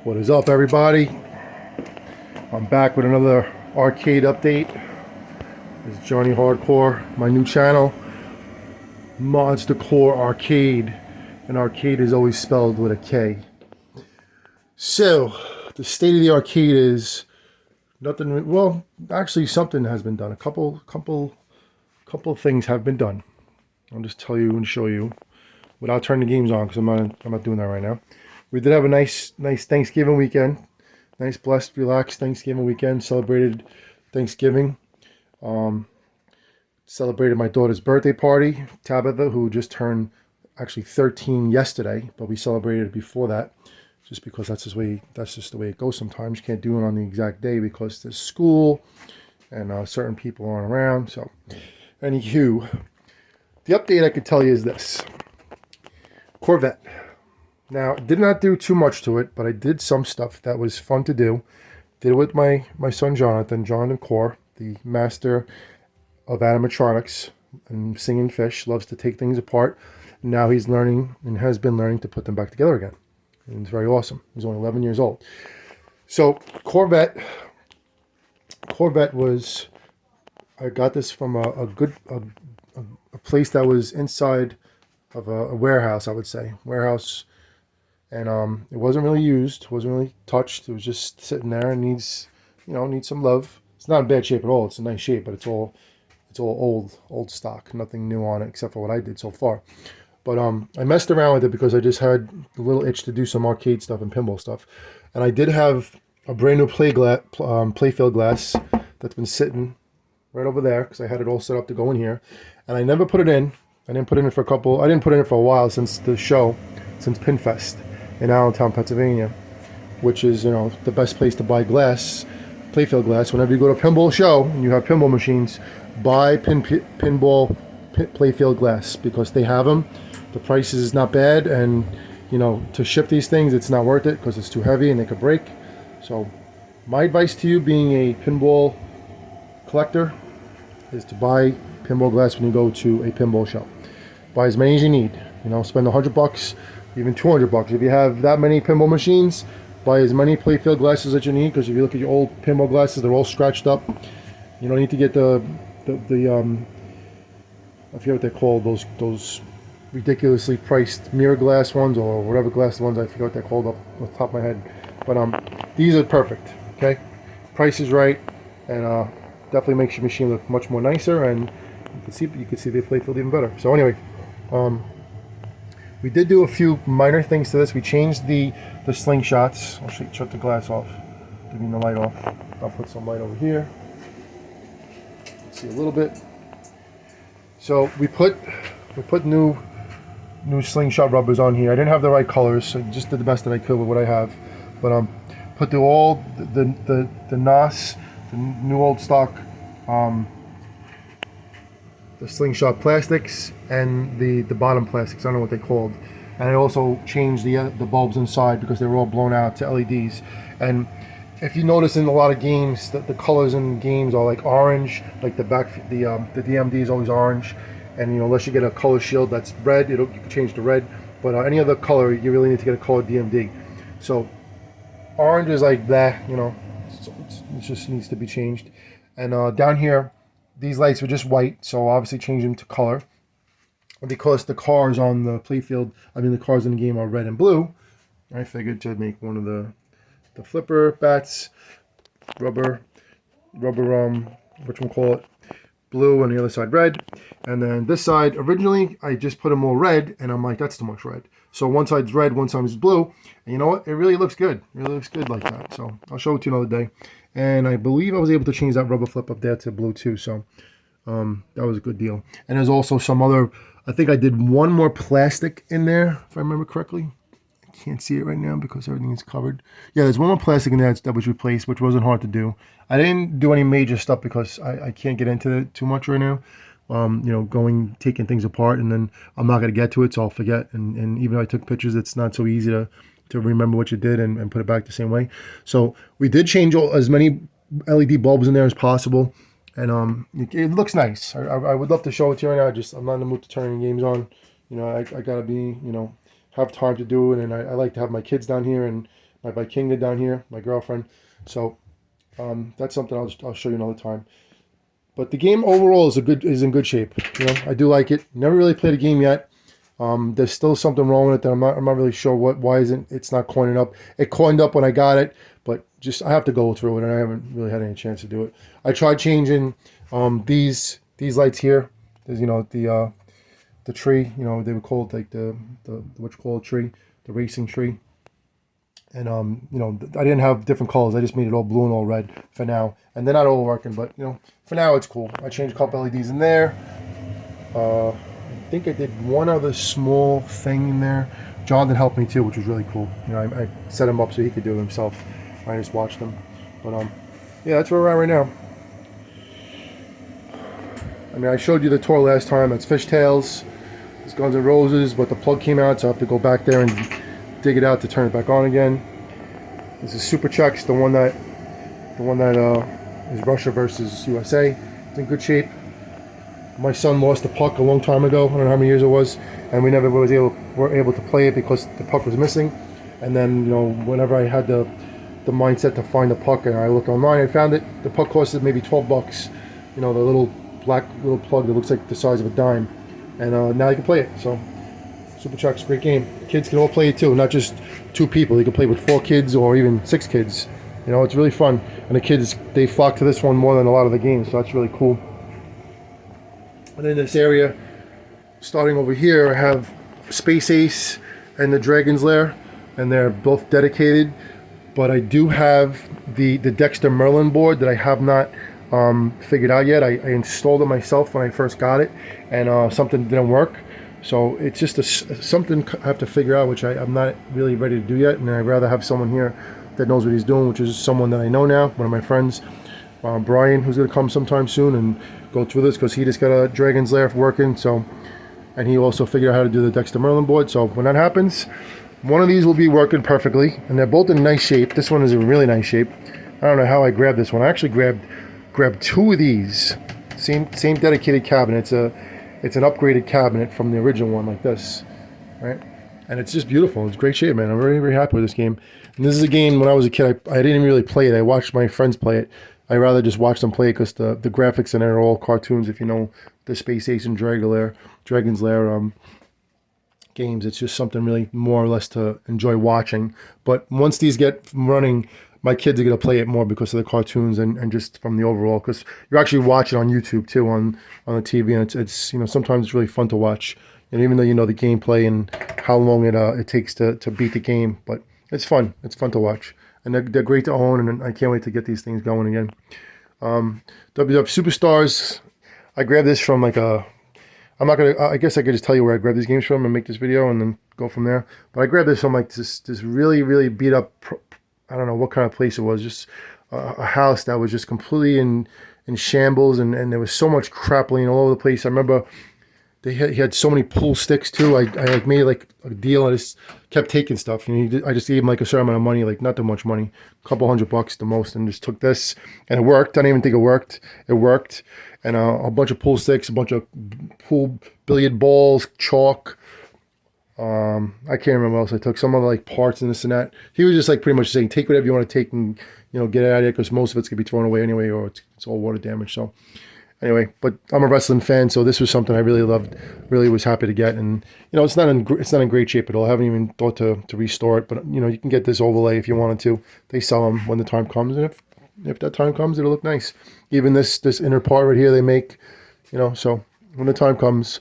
What is up, everybody? I'm back with another arcade update. This is Johnny Hardkore, my new channel, Monsta Kore Arcade, and arcade is always spelled with a K. So, the state of the arcade is nothing. Well, actually, something has been done. A couple of things have been done. I'll just tell you and show you without turning the games on, because I'm not doing that right now. We did have a nice Thanksgiving weekend. Nice, blessed, relaxed Thanksgiving weekend. Celebrated Thanksgiving. Celebrated my daughter's birthday party, Tabitha, who just turned actually 13 yesterday, but we celebrated before that, just because that's just the way it goes sometimes. You can't do it on the exact day because there's school and certain people aren't around. So, anywho, the update I could tell you is this. Corvette. Now, did not do too much to it, but I did some stuff that was fun to do. Did it with my son Jonathan Kore, the master of animatronics and singing fish, loves to take things apart. Now he's learning and has been learning to put them back together again. And it's very awesome. He's only 11 years old. So Corvette was, I got this from a place that was inside of a warehouse, I would say. Warehouse. And it wasn't really used, wasn't really touched. It was just sitting there and needs some love. It's not in bad shape at all. It's a nice shape, but it's all old stock. Nothing new on it except for what I did so far. But I messed around with it because I just had a little itch to do some arcade stuff and pinball stuff. And I did have a brand new playfield glass that's been sitting right over there because I had it all set up to go in here. And I never put it in. I didn't put it in for a while since the show, since Pinfest in Allentown, Pennsylvania, which is, the best place to buy glass, playfield glass. Whenever you go to a pinball show and you have pinball machines, buy pinball playfield glass because they have them. The price is not bad, and to ship these things, it's not worth it because it's too heavy and they could break. So my advice to you, being a pinball collector, is to buy pinball glass when you go to a pinball show. Buy as many as you need. Spend $100, even $200. If you have that many pinball machines, buy as many playfield glasses that you need, because if you look at your old pinball glasses, they're all scratched up. You don't need to get the I forget what they're called, those ridiculously priced mirror glass ones, or whatever glass ones, I forget what they're called off the top of my head. But these are perfect, okay? Price is right, and definitely makes your machine look much more nicer, and you can see the playfield even better. So anyway, we did do a few minor things to this. We changed the slingshots. I'll shut the glass off, giving the light off. I'll put some light over here. See a little bit. So we put new slingshot rubbers on here. I didn't have the right colors, so I just did the best that I could with what I have. But put the NOS, the new old stock, the slingshot plastics and the bottom plastics. I don't know what they're called. And I also changed the bulbs inside because they were all blown out to LEDs. And if you notice in a lot of games, the colors in games are like orange, like the DMD is always orange, and unless you get a color shield that's red, you can change to red. But any other color, you really need to get a color DMD. So orange is like that, it just needs to be changed. And down here, these lights were just white, so obviously change them to color. And because the cars on the playfield, the cars in the game are red and blue, I figured to make one of the flipper bats, rubber, whatchamacallit, blue, and the other side red. And then this side, originally, I just put them all red, and I'm like, that's too much red. So one side's red, one side's blue, and you know what? It really looks good. It really looks good like that. So I'll show it to you another day. And I believe I was able to change that rubber flip up there to blue too, so that was a good deal. And there's also some other, I think I did one more plastic in there, if I remember correctly. Can't see it right now because everything is covered. Yeah, there's one more plastic in there that was replaced, which wasn't hard to do. I didn't do any major stuff because I can't get into it too much right now. Taking things apart, and then I'm not going to get to it, so I'll forget. And even though I took pictures, it's not so easy to remember what you did and put it back the same way. So we did change as many LED bulbs in there as possible. And it looks nice. I would love to show it to you right now. I'm not in the mood to turn any games on. I gotta be, have time to do it, and I like to have my kids down here, and my Vikinga down here, my girlfriend. So that's something I'll show you another time. But the game overall is in good shape. You know, I do like it. Never really played a game yet. There's still something wrong with it that I'm not really sure why isn't it's not coining up. It coined up when I got it, but just I have to go through it, and I haven't really had any chance to do it. I tried changing these lights here. There's the tree, they would call it like the what you call a tree, the racing tree. And I didn't have different colors. I just made it all blue and all red for now, and they're not all working, but for now it's cool. I changed a couple LEDs in there. I think I did one other small thing in there. Jonathan helped me too, which was really cool. I set him up so he could do it himself. I just watched him. But yeah, that's where we're at right now. I mean, I showed you the tour last time. It's fishtails. It's Guns N' Roses, but the plug came out, so I have to go back there and dig it out to turn it back on again. This is Super Chucks, the one that is Russia versus USA. It's in good shape. My son lost the puck a long time ago. I don't know how many years it was, and we never were able to play it because the puck was missing. And then whenever I had the mindset to find the puck, and I looked online, I found it. The puck costed maybe $12. The little black plug that looks like the size of a dime, and now you can play it. So Super Chucks, great game. Kids can all play it too, not just 2 people. You can play with 4 kids or even 6 kids. It's really fun, and the kids, they flock to this one more than a lot of the games, so that's really cool. And in this area, starting over here, I have Space Ace and the Dragon's Lair, and they're both dedicated. But I do have the Dexter Merlin board that I have not figured out yet. I installed it myself when I first got it, and something didn't work. So it's just something I have to figure out, which I'm not really ready to do yet. And I'd rather have someone here that knows what he's doing, which is someone that I know now, one of my friends, Brian, who's going to come sometime soon and go through this, because he just got a Dragon's Lair working. So, and he also figured out how to do the Dexter Merlin board. So when that happens, one of these will be working perfectly, and they're both in nice shape. This one is in really nice shape. I don't know how I grabbed this one. I actually grabbed 2 of these. Same dedicated cabinet. It's an upgraded cabinet from the original one, like this, right? And it's just beautiful. It's great shape, man. I'm very, very happy with this game. And this is a game, when I was a kid, I didn't really play it. I watched my friends play it. I rather just watch them play it because the graphics in it are all cartoons. If you know the Space Ace and Dragon's Lair games, it's just something really more or less to enjoy watching. But once these get running, my kids are going to play it more because of the cartoons and just from the overall, because you're actually watching on YouTube too, on the TV, and it's sometimes it's really fun to watch. And even though the gameplay and how long it takes to beat the game, but it's fun. It's fun to watch. And they're great to own, and I can't wait to get these things going again. WWF Superstars, I grabbed this from I guess I could just tell you where I grabbed these games from and make this video and then go from there. But I grabbed this from this really, really beat up, I don't know what kind of place it was, just a house that was just completely in shambles, and there was so much crap laying all over the place. I remember he had so many pool sticks too. I made a deal. I just kept taking stuff, and I just gave him a certain amount of money, not that much money, a couple $100 the most, and just took this, and it worked. I didn't even think it worked. It worked, and a bunch of pool sticks, a bunch of pool billiard balls, chalk. I can't remember what else I took. Some other parts and this and that. He was just pretty much saying, take whatever you want to take and get it out of here, because most of it's gonna be thrown away anyway, or it's all water damage. So anyway, but I'm a wrestling fan, so this was something I really loved, really was happy to get. And it's not in great shape at all. I haven't even thought to restore it, but you can get this overlay if you wanted to. They sell them when the time comes, and if that time comes, it'll look nice. Even this inner part right here they make, so when the time comes,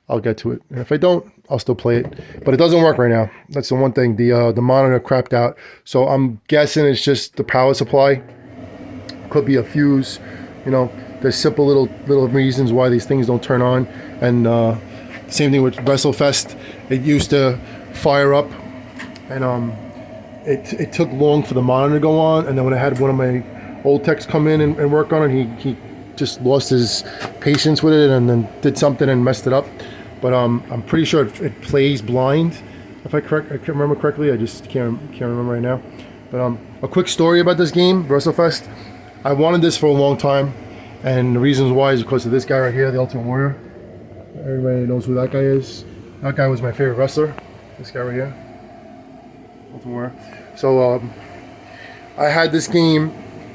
I'll get to it. And if I don't, I'll still play it. But it doesn't work right now. That's the one thing. The monitor crapped out, so I'm guessing it's just the power supply. Could be a fuse. There's simple little reasons why these things don't turn on. And same thing with WrestleFest. It used to fire up, and it took long for the monitor to go on. And then when I had one of my old techs come in and work on it, he just lost his patience with it and then did something and messed it up. But I'm pretty sure it plays blind, if I can remember correctly. I just can't remember right now. But a quick story about this game, WrestleFest. I wanted this for a long time, and the reasons why is because of this guy right here, the Ultimate Warrior. Everybody knows who that guy is. That guy was my favorite wrestler. This guy right here. Ultimate Warrior. So I had this game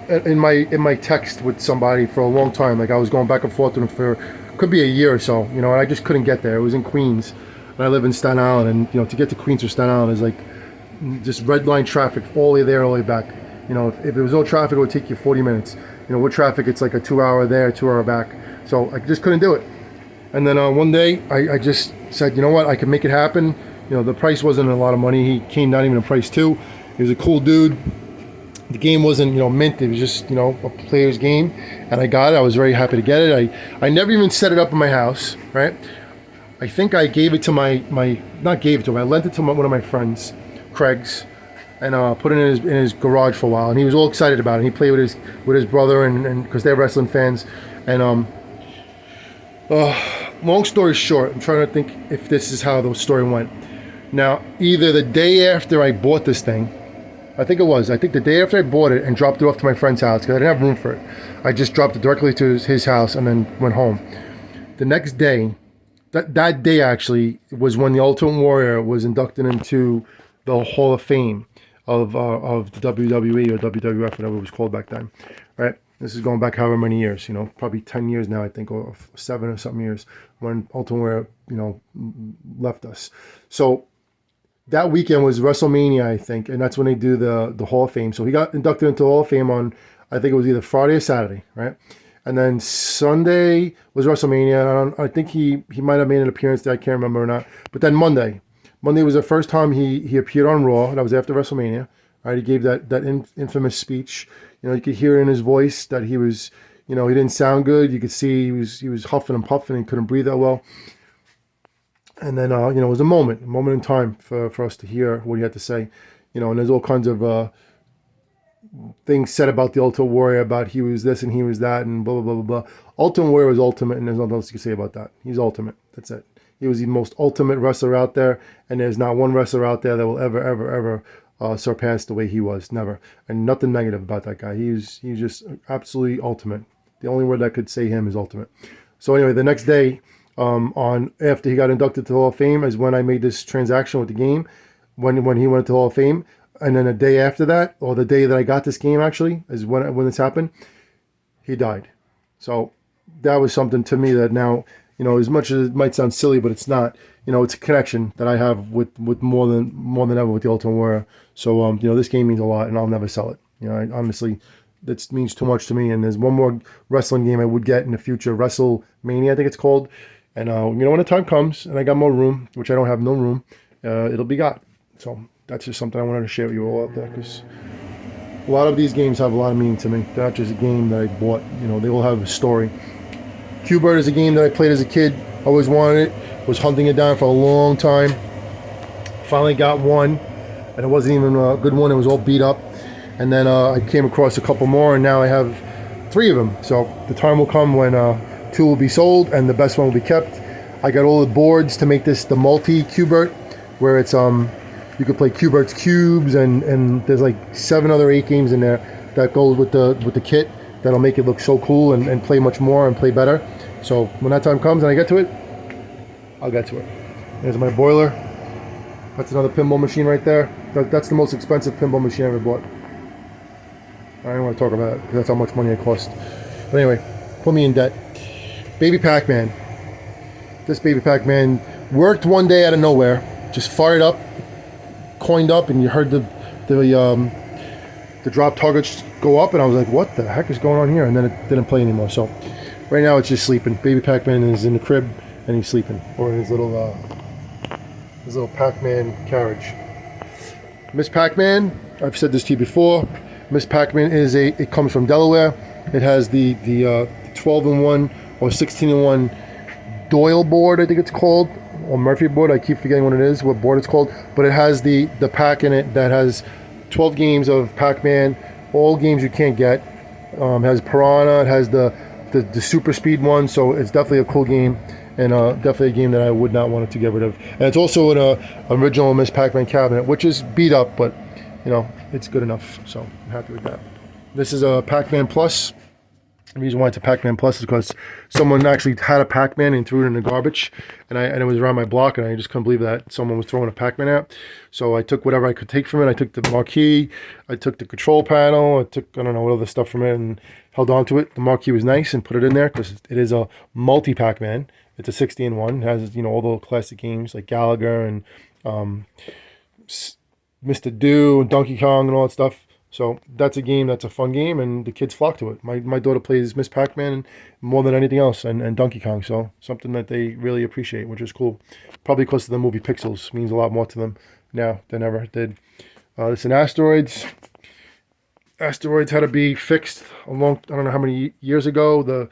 in my text with somebody for a long time. Like I was going back and forth with them for could be a year or so. You know, and I just couldn't get there. It was in Queens, and I live in Staten Island, and you know, to get to Queens or Staten Island is like just red line traffic all the way there, all the way back. You know, if there was no traffic, it would take you 40 minutes. You know, with traffic, it's like a 2 hour there, 2 hour back. So I just couldn't do it. And then one day, I just said, you know what, I can make it happen. You know, the price wasn't a lot of money. He came not even a price too. He was a cool dude. The game wasn't, you know, mint. It was just, you know, a player's game. And I got it. I was very happy to get it. I never even set it up in my house, right? I think I gave it to not gave it to him. I lent it to one of my friends, Craig's, and put it in his garage for a while. And he was all excited about it. He played with his brother, and because they're wrestling fans. And long story short, I'm trying to think if this is how the story went. Now, either the day after I bought this thing, I think the day after I bought it and dropped it off to my friend's house, because I didn't have room for it. I just dropped it directly to his house and then went home. The next day, that day actually, was when the Ultimate Warrior was inducted into the Hall of Fame of the WWE or WWF, whatever it was called back then, right? This is going back however many years, you know, probably 10 years now, I think, or 7 or something years when Ultimate Warrior, you know, left us. So that weekend was WrestleMania, I think, and that's when they do the Hall of Fame. So he got inducted into the Hall of Fame on, I think it was either Friday or Saturday, right? And then Sunday was WrestleMania. I think he might have made an appearance there. I can't remember or not. But then Monday was the first time he appeared on Raw. That was after WrestleMania. Right? He gave that infamous speech. You know, you could hear in his voice that he was, you know, he didn't sound good. You could see he was huffing and puffing and couldn't breathe that well. And then, you know, it was a moment in time for us to hear what he had to say. You know, and there's all kinds of things said about the Ultimate Warrior, about he was this and he was that and blah, blah, blah, blah, blah. Ultimate Warrior was ultimate, and there's nothing else you can say about that. He's ultimate. That's it. He was the most ultimate wrestler out there, and there's not one wrestler out there that will ever surpass the way he was. Never. And nothing negative about that guy. He's just absolutely ultimate. The only word that could say him is ultimate. So anyway, the next day, after he got inducted to the Hall of Fame, is when I made this transaction with the game, when he went to the Hall of Fame. And then a day after that, or the day that I got this game actually, is when this happened, he died. So that was something to me that now, you know, as much as it might sound silly, but it's not. You know, it's a connection that I have with more than ever with the Ultimate Warrior. So you know, this game means a lot, and I'll never sell it. You know, honestly, that means too much to me. And there's one more wrestling game I would get in the future, WrestleMania, I think it's called. And you know, when the time comes and I got more room, which I don't have no room, it'll be got. So that's just something I wanted to share with you all out there, because a lot of these games have a lot of meaning to me. They're not just a game that I bought. You know, they all have a story. Q-Bird is a game that I played as a kid. Always wanted it. Was hunting it down for a long time. Finally got one, and it wasn't even a good one. It was all beat up. And then I came across a couple more, and now I have 3 of them. So the time will come when 2 will be sold, and the best one will be kept. I got all the boards to make this the multi Q-Bird, where it's you could play Q-Bird's cubes, and there's like 7 other 8 games in there that goes with the kit that'll make it look so cool and play much more and play better. So when that time comes and I get to it, I'll get to it. There's my boiler. That's another pinball machine right there. That's the most expensive pinball machine I ever bought. I don't want to talk about it because that's how much money it cost. But anyway, put me in debt. Baby Pac-Man. This Baby Pac-Man worked one day out of nowhere. Just fired up, coined up, and you heard the drop targets go up, and I was like, what the heck is going on here? And then it didn't play anymore. So right now it's just sleeping. Baby Pac-Man is in the crib and he's sleeping, or in his little Pac-Man carriage. Miss Pac-Man, I've said this to you before. Miss Pac-Man it comes from Delaware. It has the 12-in-1 or 16-in-1 Doyle board, I think it's called, or Murphy board. I keep forgetting what board it's called, but it has the pack in it that has 12 games of Pac-Man, all games you can't get. Has Piranha, it has the super speed one, so it's definitely a cool game, and definitely a game that I would not want it to get rid of. And it's also an original Miss Pac-Man cabinet, which is beat up, but you know, it's good enough, so I'm happy with that. This is a Pac-Man Plus. The reason why it's a Pac-Man Plus is because someone actually had a Pac-Man and threw it in the garbage, and it was around my block, and I just couldn't believe that someone was throwing a Pac-Man out. So I took whatever I could take from it. I took the marquee, I took the control panel, I took, I don't know what other stuff from it, and held on to it. The marquee was nice, and put it in there because it is a multi Pac-Man. It's a 60-in-1. It has, all the classic games like Gallagher and um, Mr. Do and Donkey Kong and all that stuff. So that's a game, that's a fun game, and the kids flock to it. My daughter plays Miss Pac-Man more than anything else, and Donkey Kong. So something that they really appreciate, which is cool. Probably because of the movie Pixels means a lot more to them now than ever did. Listen, Asteroids. Asteroids had to be fixed I don't know how many years ago. The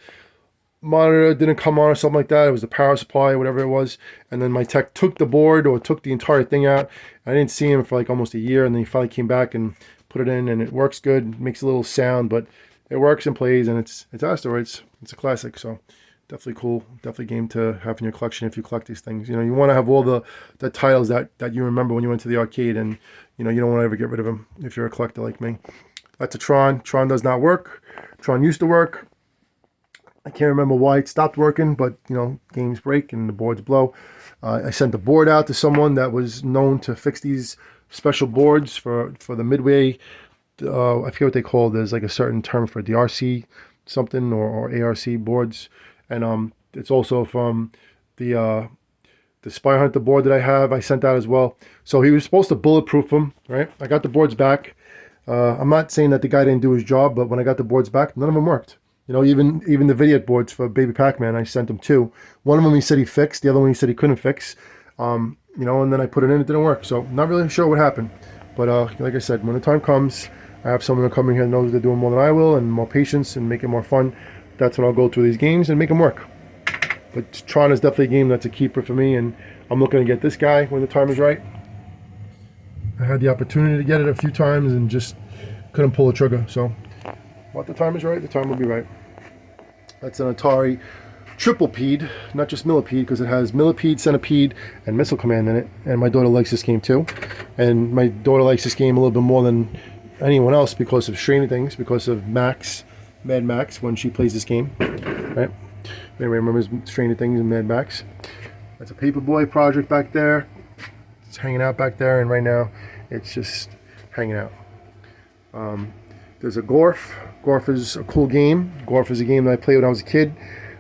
monitor didn't come on or something like that. It was the power supply or whatever it was. And then my tech took the board or took the entire thing out. I didn't see him for like almost a year, and then he finally came back and put it in, and it works good. It makes a little sound, but it works and plays, and it's Asteroids. It's a classic, so definitely cool. Definitely a game to have in your collection if you collect these things. You want to have all the titles that you remember when you went to the arcade, and you don't want to ever get rid of them if you're a collector like me. That's a Tron. Tron does not work. Tron used to work. I can't remember why it stopped working, but games break and the boards blow. I sent the board out to someone that was known to fix these special boards for the Midway. I forget what they call it. There's like a certain term for the RC something or ARC boards, and it's also from the Spy Hunter board that I have. I sent out as well. So he was supposed to bulletproof them, right? I got the boards back. I'm not saying that the guy didn't do his job, but when I got the boards back, none of them worked. Even the video boards for Baby Pac-Man, I sent him two. One of them he said he fixed. The other one he said he couldn't fix. And then I put it in. It didn't work. So not really sure what happened. But like I said, when the time comes, I have someone to come in here that knows they're doing more than I will and more patience and make it more fun. That's when I'll go through these games and make them work. But Tron is definitely a game that's a keeper for me, and I'm looking to get this guy when the time is right. I had the opportunity to get it a few times and just couldn't pull the trigger. So what the time is right, the time will be right. That's an Atari Triplepede, not just Millipede, because it has Millipede, Centipede, and Missile Command in it. And my daughter likes this game too. And my daughter likes this game a little bit more than anyone else because of Stranger Things, because of Mad Max, when she plays this game. Right? Anyway, remembers Stranger Things and Mad Max. That's a Paperboy project back there. It's hanging out back there, and right now it's just hanging out. There's a Gorf. Gorf is a cool game. Gorf is a game that I played when I was a kid.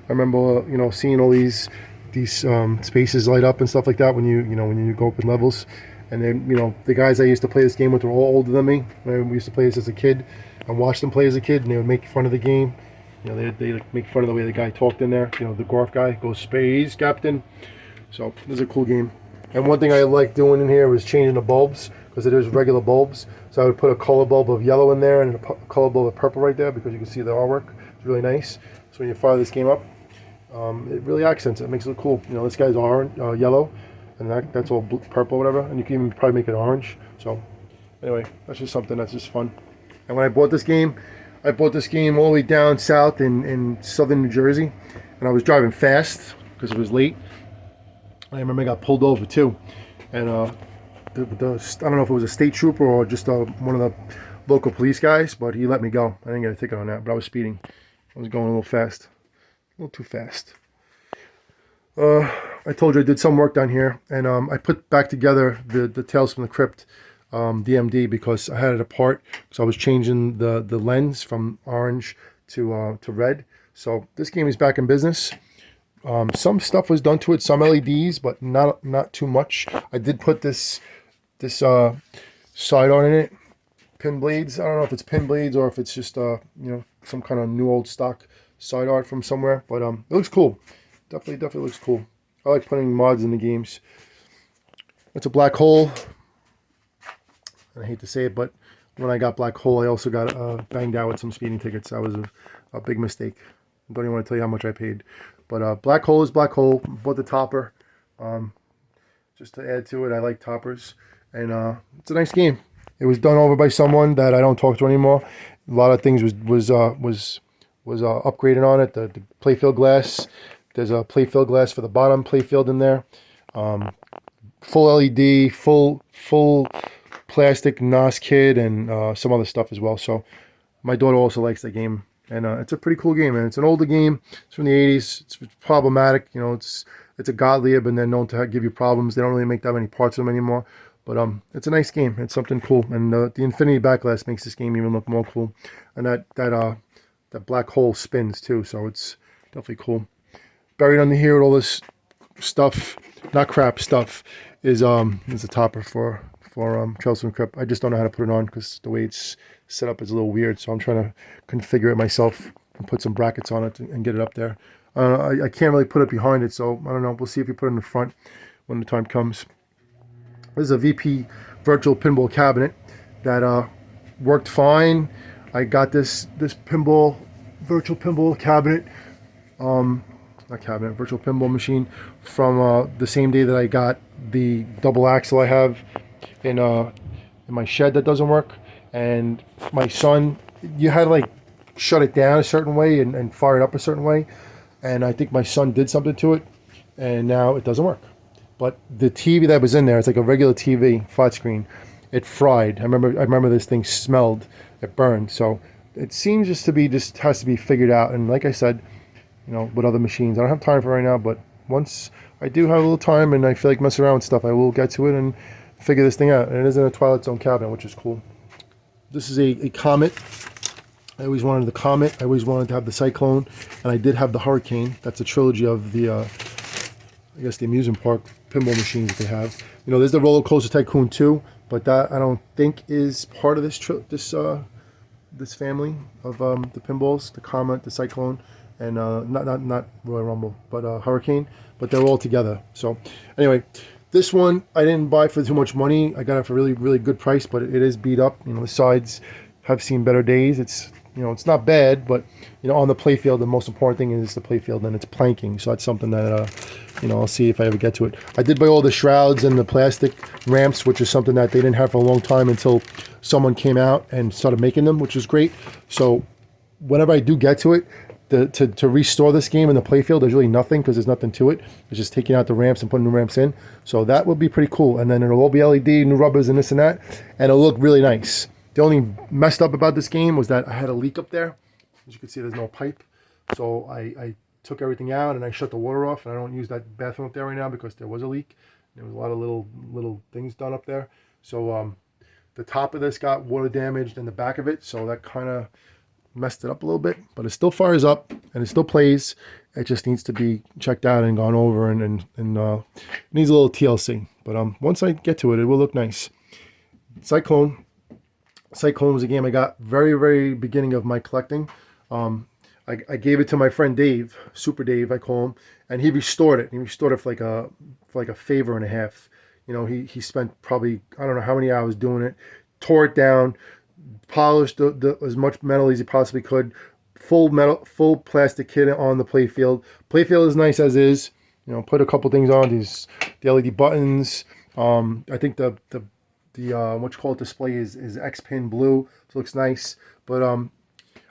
I remember, seeing all these spaces light up and stuff like that when you go up in levels. And then, the guys I used to play this game with were all older than me. We used to play this as a kid and watch them play as a kid, and they would make fun of the game. They make fun of the way the guy talked in there. The Gorf guy goes, "Space Captain." So this is a cool game. And one thing I like doing in here was changing the bulbs, because it is regular bulbs. So I would put a color bulb of yellow in there and a color bulb of purple right there, because you can see the artwork. It's really nice. So when you fire this game up, it really accents it. It makes it look cool. This guy's orange, yellow, and that's all purple or whatever. And you can even probably make it orange. So anyway, that's just something that's just fun. And when I bought this game all the way down south in southern New Jersey. And I was driving fast because it was late. I remember I got pulled over too. And I don't know if it was a state trooper or just one of the local police guys, but he let me go. I didn't get a ticket on that, but I was speeding. I was going a little fast. A little too fast. I told you I did some work down here, and I put back together the Tales from the Crypt DMD because I had it apart. So I was changing the lens from orange to red. So this game is back in business. Some stuff was done to it, some LEDs, but not too much. I did put this sidearm in it, pin blades. I don't know if it's pin blades or if it's just some kind of new old stock side art from somewhere, but it looks cool. Definitely looks cool. I like putting mods in the games. It's a Black Hole. I hate to say it, but when I got Black Hole, I also got banged out with some speeding tickets. That was a big mistake. I don't even want to tell you how much I paid. But Black Hole is Black Hole. Bought the topper. Just to add to it, I like toppers. And it's a nice game. It was done over by someone that I don't talk to anymore. A lot of things was upgraded on it. The playfield glass. There's a playfield glass for the bottom playfield in there. Full LED, full plastic NOS kit, and some other stuff as well. So my daughter also likes the game. And it's a pretty cool game, and it's an older game. It's from the 80s. It's problematic, you know. It's a Gottlieb, and they're known to give you problems. They don't really make that many parts of them anymore. But it's a nice game. It's something cool, and the infinity backlash makes this game even look more cool. And that black hole spins too, so it's definitely cool. Buried under here with all this stuff, not crap stuff, is a topper for Trails from Crypt. I just don't know how to put it on because the way it's set up is a little weird. So I'm trying to configure it myself and put some brackets on it and get it up there. I can't really put it behind it, so I don't know. We'll see if we put it in the front when the time comes. This is a VP virtual pinball cabinet that worked fine. I got this virtual pinball cabinet, not cabinet, virtual pinball machine from the same day that I got the double axle I have in my shed that doesn't work. And my son, you had to like shut it down a certain way and fire it up a certain way. And I think my son did something to it, and now it doesn't work. But the TV that was in there, it's like a regular TV, flat screen. It fried. I remember this thing smelled. It burned. So it seems just has to be figured out. And like I said, you know, with other machines, I don't have time for it right now. But once I do have a little time and I feel like messing around with stuff, I will get to it and figure this thing out. And it is in a Twilight Zone cabinet, which is cool. This is a Comet. I always wanted the Comet. I always wanted to have the Cyclone, and I did have the Hurricane. That's a trilogy of the, I guess, the amusement park pinball machines that they have. You know, there's the Roller Coaster Tycoon 2, but that I don't think is part of this family of the pinballs. The Comet, the Cyclone, and not Royal Rumble, but Hurricane. But they're all together. So anyway, this one I didn't buy for too much money. I got it for a really, really good price, but it is beat up. You know, the sides have seen better days. It's, you know, it's not bad, but, you know, on the playfield, the most important thing is the playfield, and it's planking. So that's something that, you know, I'll see if I ever get to it. I did buy all the shrouds and the plastic ramps, which is something that they didn't have for a long time until someone came out and started making them, which is great. So whenever I do get to it, to restore this game in the playfield, there's really nothing because there's nothing to it. It's just taking out the ramps and putting new ramps in. So that would be pretty cool. And then it'll all be LED, new rubbers and this and that, and it'll look really nice. The only messed up about this game was that I had a leak up there. As you can see, there's no pipe. So I took everything out and I shut the water off, and I don't use that bathroom up there right now because there was a leak. There was a lot of little things done up there. So the top of this got water damaged in the back of it, so that kind of messed it up a little bit. But it still fires up and it still plays. It just needs to be checked out and gone over and needs a little TLC. But once I get to it, it will look nice. Cyclone was a game I got very, very beginning of my collecting. I gave it to my friend Dave, Super Dave, I call him, and he restored it. He restored it for like a favor and a half. You know, he spent probably, I don't know how many hours doing it, tore it down, polished as much metal as he possibly could, full plastic kit on the playfield. Playfield is nice as is. You know, put a couple things on the LED buttons. I think the what you call it display is X-Pin blue, so it looks nice. But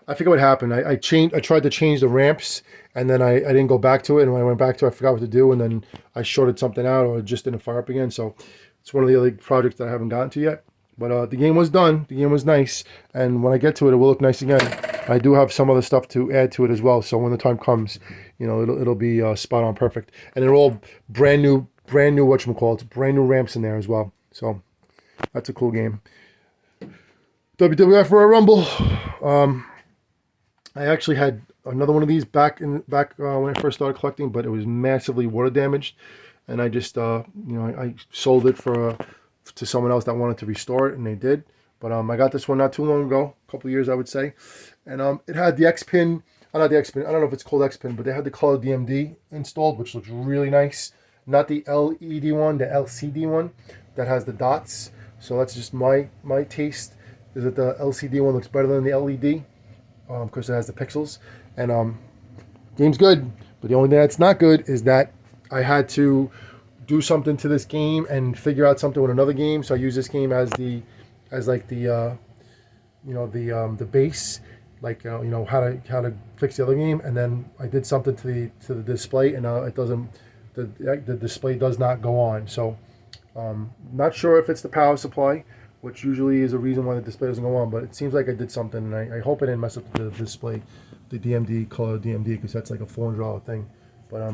I forget what happened. I tried to change the ramps, and then I didn't go back to it. And when I went back to it, I forgot what to do, and then I shorted something out, or it just didn't fire up again. So it's one of the other projects that I haven't gotten to yet. But the game was done. The game was nice, and when I get to it, it will look nice again. I do have some other stuff to add to it as well. So when the time comes, you know, it'll be spot on perfect, and they're all brand new whatchamacallit, brand new ramps in there as well. So that's a cool game. WWF Royal Rumble. I actually had another one of these back when I first started collecting, but it was massively water damaged, and I just you know, I sold it to someone else that wanted to restore it, and they did. But I got this one not too long ago, a couple of years I would say, and it had the X-Pin, not the X-Pin, I don't know if it's called X-Pin, but they had the color DMD installed, which looks really nice. Not the LED one, the LCD one that has the dots. So that's just my taste, is that the LCD one looks better than the LED because it has the pixels. And game's good, but the only thing that's not good is that I had to do something to this game and figure out something with another game. So I use this game as the base, like you know how to fix the other game, and then I did something to the display, and it doesn't. The display does not go on. So not sure if it's the power supply, which usually is a reason why the display doesn't go on. But it seems like I did something, and I hope I didn't mess up the display, the DMD, color DMD, because that's like a $400 thing. But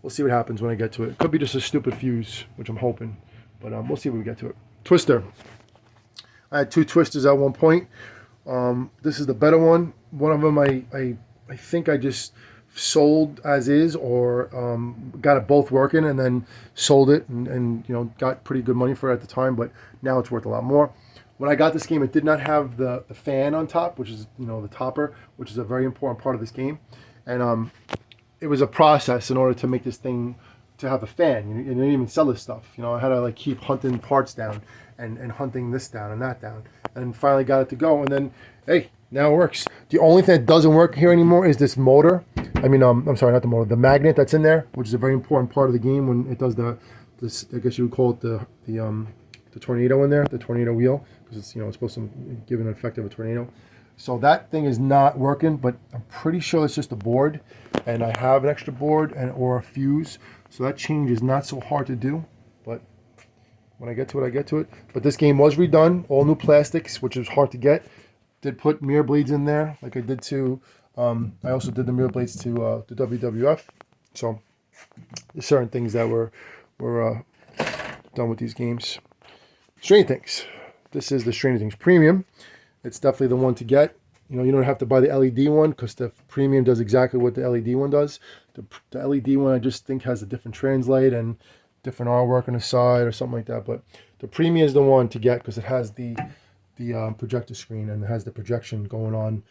we'll see what happens when I get to it. It could be just a stupid fuse, which I'm hoping, but we'll see when we get to it. Twister. I had 2 twisters at one point. This is the better one. One of them I think I just sold as is, or got it both working and then sold it and you know, got pretty good money for it at the time, but now it's worth a lot more. When I got this game, it did not have the fan on top, which is, you know, the topper, which is a very important part of this game. And it was a process in order to make this thing to have a fan. You didn't even sell this stuff. You know, I had to like keep hunting parts down and hunting this down and that down, and finally got it to go. And then, hey, now it works. The only thing that doesn't work here anymore is this motor. I mean, I'm sorry, not the motor, the magnet that's in there, which is a very important part of the game when it does this. I guess you would call it the tornado in there, the tornado wheel, because it's, you know, it's supposed to give an effect of a tornado. So that thing is not working, but I'm pretty sure it's just a board, and I have an extra board or a fuse, so that change is not so hard to do. But when I get to it, I get to it. But this game was redone, all new plastics, which is hard to get. Did put mirror blades in there, like I did to. I also did the mirror blades to the WWF. So there's certain things that were done with these games. Stranger Things. This is the Stranger Things Premium. It's definitely the one to get. You know, you don't have to buy the LED one because the Premium does exactly what the LED one does. The LED one I just think has a different translate and different artwork on the side or something like that. But the Premium is the one to get because it has the projector screen and it has the projection going on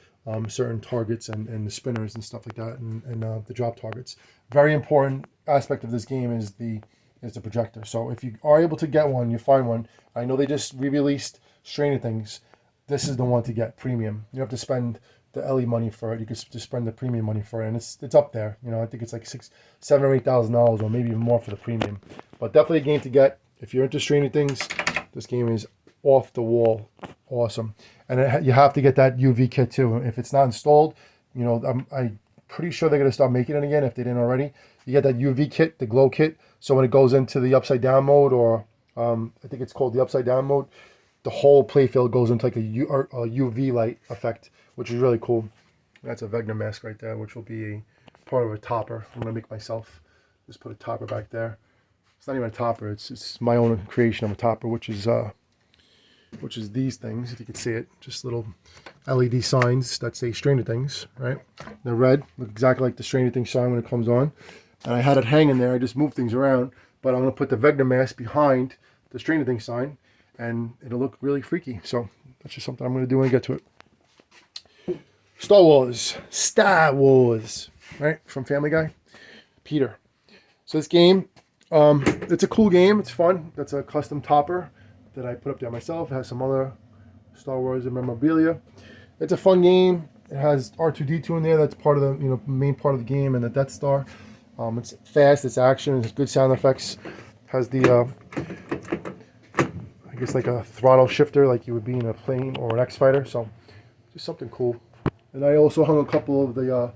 certain targets and the spinners and stuff like that, and the drop targets. Very important aspect of this game is the projector. So if you are able to get one, you find one. I know they just re-released Stranger Things. This is the one to get, Premium. You don't have to spend the LE money for it. You can just spend the Premium money for it, and it's up there. You know, I think it's like $6,000, $7,000 or $8,000, or maybe even more for the Premium. But definitely a game to get if you're into Stranger Things. This game is off the wall, awesome. And you have to get that UV kit too. If it's not installed, you know, I'm pretty sure they're gonna start making it again if they didn't already. You get that UV kit, the glow kit. So when it goes into the upside down mode, or I think it's called the upside down mode, the whole playfield goes into like a UV light effect, which is really cool. That's a Vegna mask right there, which will be a part of a topper. I'm gonna make myself just put a topper back there. It's not even a topper. It's my own creation of a topper, which is these things. If you can see it, just little LED signs that say Stranger Things, right? They're red, look exactly like the Stranger Things sign when it comes on. And I had it hanging there. I just moved things around, but I'm gonna put the Vegna mask behind the Stranger Things sign, and it'll look really freaky. So that's just something I'm going to do when I get to it. Star Wars, right? From Family Guy. Peter. So this game, it's a cool game. It's fun. That's a custom topper that I put up there myself. It has some other Star Wars memorabilia. It's a fun game. It has R2-D2 in there. That's part of the, you know, main part of the game, and the Death Star. It's fast. It's action. It's good sound effects. Has the I guess like a throttle shifter like you would be in a plane or an X-Fighter, so just something cool. And I also hung a couple of the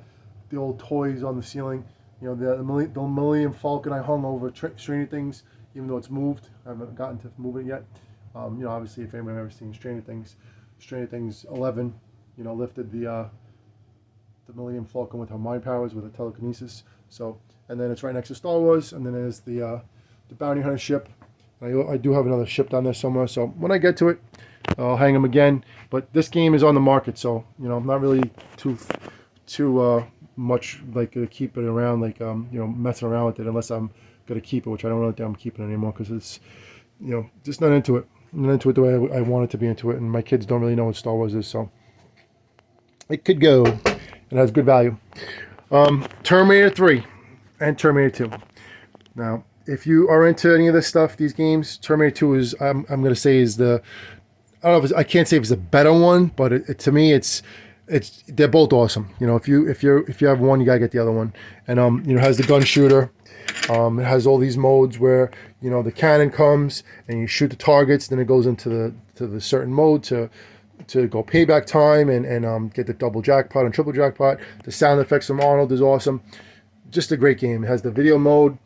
old toys on the ceiling. You know, the Millennium Falcon I hung over Stranger Things, even though it's moved. I haven't gotten to move it yet. You know, obviously if anyone ever seen Stranger Things 11, you know, lifted the Millennium Falcon with her mind powers with a telekinesis. So, and then it's right next to Star Wars, and then there's the bounty hunter ship. I do have another ship down there somewhere, so when I get to it, I'll hang them again. But this game is on the market, so, you know, I'm not really too much like to keep it around, like you know, messing around with it, unless I'm gonna keep it, which I don't really think I'm keeping it anymore, because it's, you know, just not into it. I'm not into it the way I want it to be into it, and my kids don't really know what Star Wars is, so it could go. It has good value. Terminator 3 and Terminator 2. Now, if you are into any of this stuff, these games, Terminator 2 is, I'm going to say, is the, I don't know if it's, I can't say if it's a better one, but to me, they're both awesome. You know, if you have one, you gotta get the other one. And you know, it has the gun shooter. It has all these modes where, you know, the cannon comes and you shoot the targets, then it goes into the certain mode to go payback time and get the double jackpot and triple jackpot. The sound effects from Arnold is awesome. Just a great game. It has the video mode.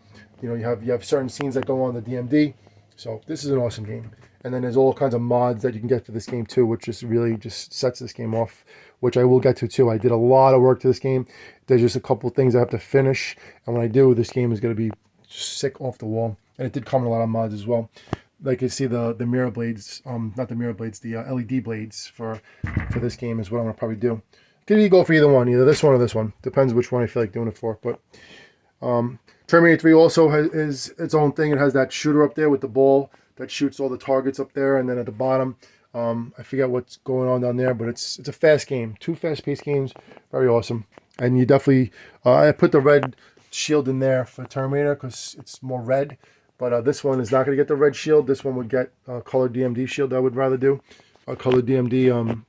You know, you have certain scenes that go on the DMD. So this is an awesome game. And then there's all kinds of mods that you can get for this game too, which just really just sets this game off, which I will get to too. I did a lot of work to this game. There's just a couple of things I have to finish, and when I do, this game is going to be just sick off the wall. And it did come in a lot of mods as well. Like you see the mirror blades, not the mirror blades, the LED blades for this game is what I'm going to probably do. Could you go for either one, either this one or this one. Depends which one I feel like doing it for. But Terminator 3 also is its own thing. It has that shooter up there with the ball that shoots all the targets up there, and then at the bottom, I forget what's going on down there, but it's a fast game. 2 fast-paced games, very awesome. And you definitely, I put the red shield in there for Terminator because it's more red. But this one is not going to get the red shield. This one would get a color DMD shield. I would rather do a color DMD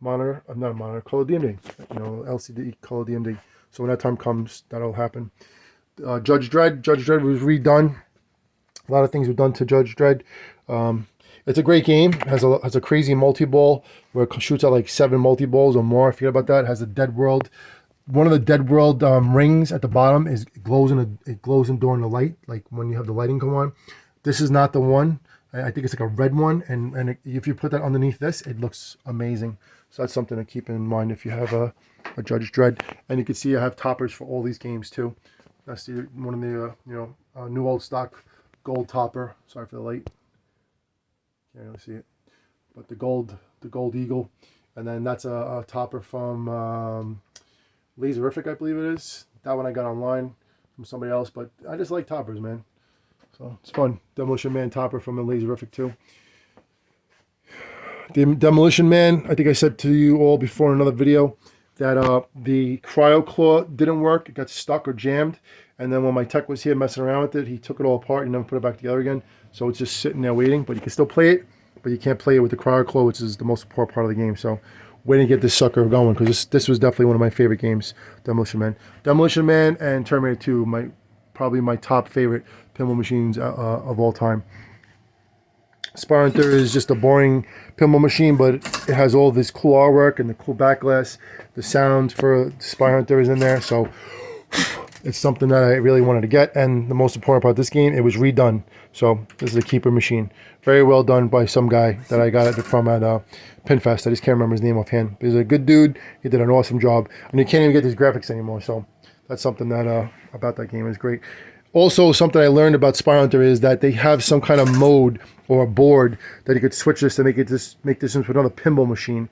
monitor. Not a monitor, color DMD. You know, LCD color DMD. So when that time comes, that'll happen. Judge Dredd. Judge Dredd was redone. A lot of things were done to Judge Dredd. It's a great game. It has a crazy multi-ball where it shoots out like 7 multi-balls or more. I forget about that. It has a Dead World. One of the Dead World rings at the bottom it glows during the light, like when you have the lighting come on. This is not the one. I think it's like a red one, and if you put that underneath this, it looks amazing. So that's something to keep in mind if you have a Judge Dredd. And you can see I have toppers for all these games too. That's one of the new old stock gold topper. Sorry for the light. Can't really see it, but the gold eagle, and then that's a topper from Laserific, I believe it is. That one I got online from somebody else, but I just like toppers, man. So it's fun. Demolition Man topper from the Laserific too. The Demolition Man, I think I said to you all before in another video that the cryo claw didn't work. It got stuck or jammed. And then when my tech was here messing around with it, he took it all apart and never put it back together again. So it's just sitting there waiting, but you can still play it, but you can't play it with the cryo claw, which is the most important part of the game. So waiting to get this sucker going, because this was definitely one of my favorite games, Demolition Man. Demolition Man and Terminator 2, probably my top favorite pinball machines of all time. Spy Hunter is just a boring pinball machine, but it has all this cool artwork and the cool backglass. The sound for Spy Hunter is in there, so it's something that I really wanted to get. And the most important part of this game, it was redone. So this is a keeper machine. Very well done by some guy that I got it from at Pinfest. I just can't remember his name offhand. He's a good dude. He did an awesome job. And you can't even get these graphics anymore. So that's something that about that game is great. Also, something I learned about Spy Hunter is that they have some kind of mode or a board that you could switch this to make this into another pinball machine.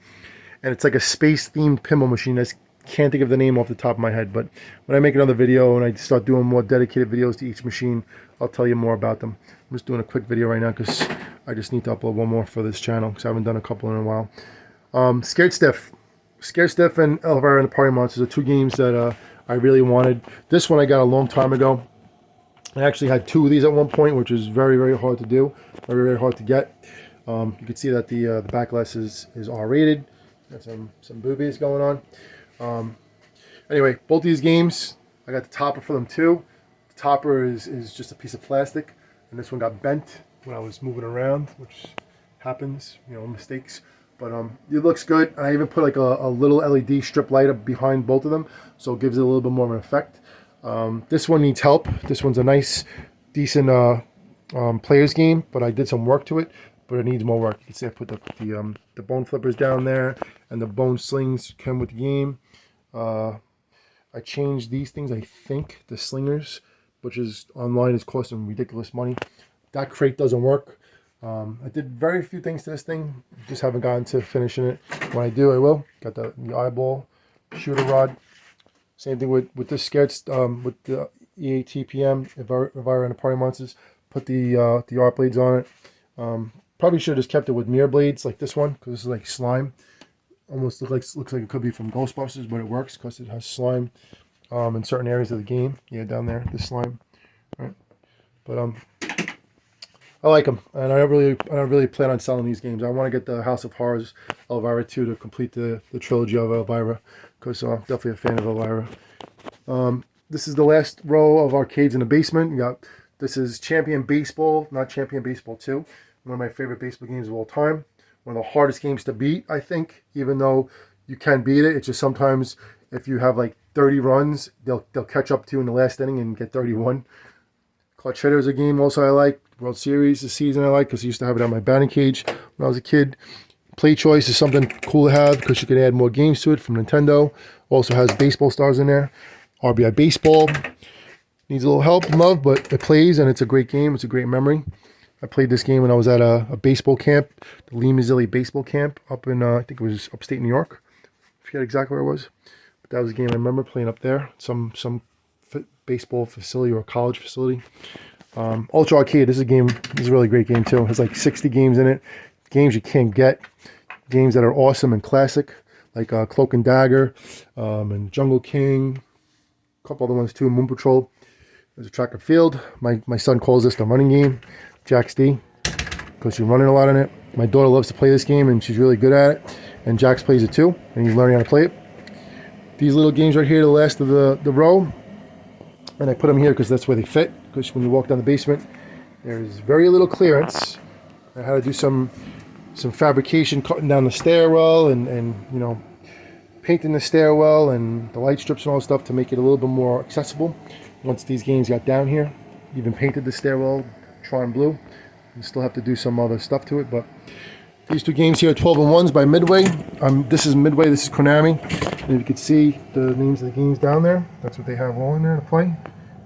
And it's like a space-themed pinball machine. I can't think of the name off the top of my head, but when I make another video and I start doing more dedicated videos to each machine, I'll tell you more about them. I'm just doing a quick video right now because I just need to upload one more for this channel because I haven't done a couple in a while. Scared Stiff. Scared Stiff and Elvira and the Party Monsters are 2 games that I really wanted. This one I got a long time ago. I actually had 2 of these at one point, which is very, very hard to do. Very, very hard to get. You can see that the backlash is R-rated. Got some boobies going on. Anyway, both these games, I got the topper for them too. The topper is just a piece of plastic, and this one got bent when I was moving around, which happens, mistakes. But it looks good. I even put like a little LED strip light up behind both of them, so it gives it a little bit more of an effect. This one needs help. This one's a nice, decent player's game, but I did some work to it, but it needs more work. You can see I put the bone flippers down there, and the bone slings come with the game. I changed these things, I think, the slingers, which is online is costing ridiculous money. That crate doesn't work. I did very few things to this thing, just haven't gotten to finishing it. When I do, I will. Got the eyeball, shooter rod. Same thing with this Scared, with the EATPM, Elvira and the Party Monsters. Put the art blades on it. Probably should have just kept it with mirror blades like this one, because this is like slime. Almost looks like it could be from Ghostbusters, but it works because it has slime in certain areas of the game. Yeah, down there, the slime. All right. But I like them, and I don't really plan on selling these games. I want to get the House of Horrors Elvira 2 to complete the trilogy of Elvira, because I'm definitely a fan of Elvira. This is the last row of arcades in the basement. This is Champion Baseball, not Champion Baseball 2. One of my favorite baseball games of all time. One of the hardest games to beat, I think, even though you can beat it. It's just sometimes if you have like 30 runs, they'll catch up to you in the last inning and get 31. Clutch Hitter is a game also I like. World Series this season I like because I used to have it on my batting cage when I was a kid. Play Choice is something cool to have because you can add more games to it from Nintendo. Also has baseball stars in there. RBI Baseball needs a little help and love, but it plays and it's a great game. It's a great memory. I played this game when I was at a baseball camp, the Lee Mazzilli baseball camp up in, I think it was upstate New York. I forget exactly where it was. But that was a game I remember playing up there. Some baseball facility or college facility. Ultra Arcade, this is a really great game too. It has like 60 games in it. Games you can't get. Games that are awesome and classic, like Cloak and Dagger, and Jungle King. A couple other ones too, Moon Patrol. There's a track and field. My son calls this the running game, Jack's D, because you're running a lot in it. My daughter loves to play this game and she's really good at it. And Jax plays it too, and he's learning how to play it. These little games right here, the last of the row. And I put them here because that's where they fit. Because when you walk down the basement, there's very little clearance. I had to do some fabrication, cutting down the stairwell and you know, painting the stairwell and the light strips and all that stuff to make it a little bit more accessible. Once these games got down here, even painted the stairwell Tron blue. You still have to do some other stuff to it, but these two games here are 12 and 1s by Midway. This is Midway, this is Konami. And you can see the names of the games down there. That's what they have all in there to play.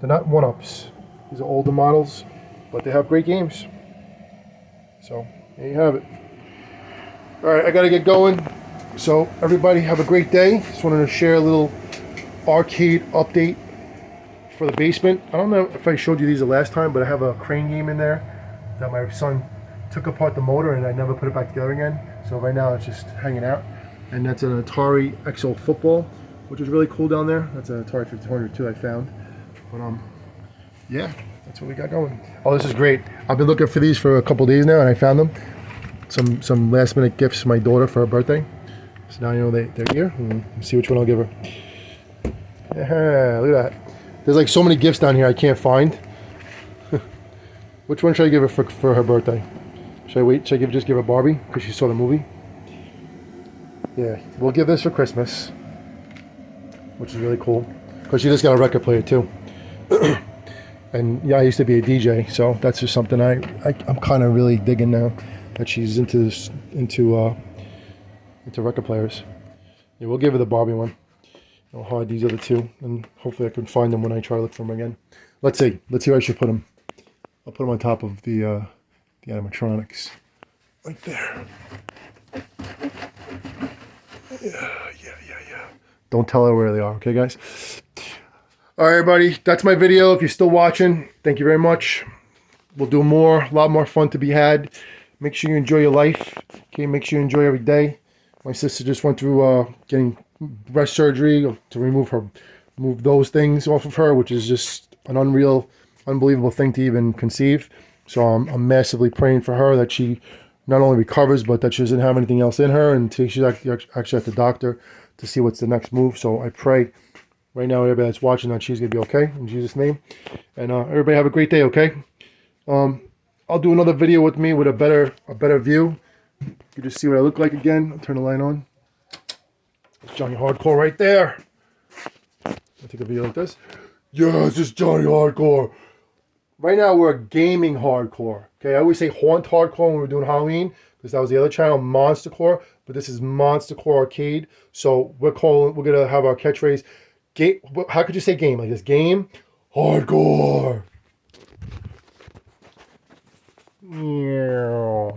They're not one-ups. These are older models, but they have great games. So there you have it. All right, I gotta get going. So everybody have a great day. Just wanted to share a little arcade update for the basement. I don't know if I showed you these the last time, but I have a crane game in there that my son took apart the motor and I never put it back together again. So right now it's just hanging out. And that's an Atari XO football, which is really cool down there. That's an Atari 1500 too I found. But yeah, that's what we got going. Oh, this is great. I've been looking for these for a couple days now and I found them. Some last minute gifts for my daughter for her birthday. So now you know they're here. And see which one I'll give her. Yeah, look at that. There's like so many gifts down here I can't find. Which one should I give her for her birthday? Should I wait? Should I just give her Barbie because she saw the movie? Yeah, we'll give this for Christmas, which is really cool because she just got a record player too. And yeah, I used to be a DJ, so that's just something I'm kind of really digging now that she's into record players. Yeah, we'll give her the Barbie one. I'll hide these other two, and hopefully I can find them when I try to look for them again. Let's see where I should put them. I'll put them on top of the animatronics, right there. Yeah. Don't tell her where they are, okay, guys? All right, everybody, that's my video. If you're still watching, thank you very much. We'll do more, a lot more fun to be had. Make sure you enjoy your life, okay? Make sure you enjoy every day. My sister just went through getting breast surgery to remove those things off of her, which is just an unbelievable thing to even conceive. So I'm massively praying for her that she not only recovers, but that she doesn't have anything else in her, and she's actually at the doctor to see what's the next move. So I pray right now, everybody that's watching, that she's gonna be okay in Jesus' name. And everybody have a great day, okay? I'll do another video with me with a better view. You just see what I look like again. I'll turn the light on. It's Johnny Hardkore right there. I'll take a video like this. Yes, it's Johnny Hardkore. Right now we're gaming hardcore. Okay, I always say haunt hardcore when we're doing Halloween because that was the other channel, Monsta Kore, but this is Monsta Kore Arcade. So we're gonna have our catchphrase. How could you say game like this? Game hardcore. Yeah.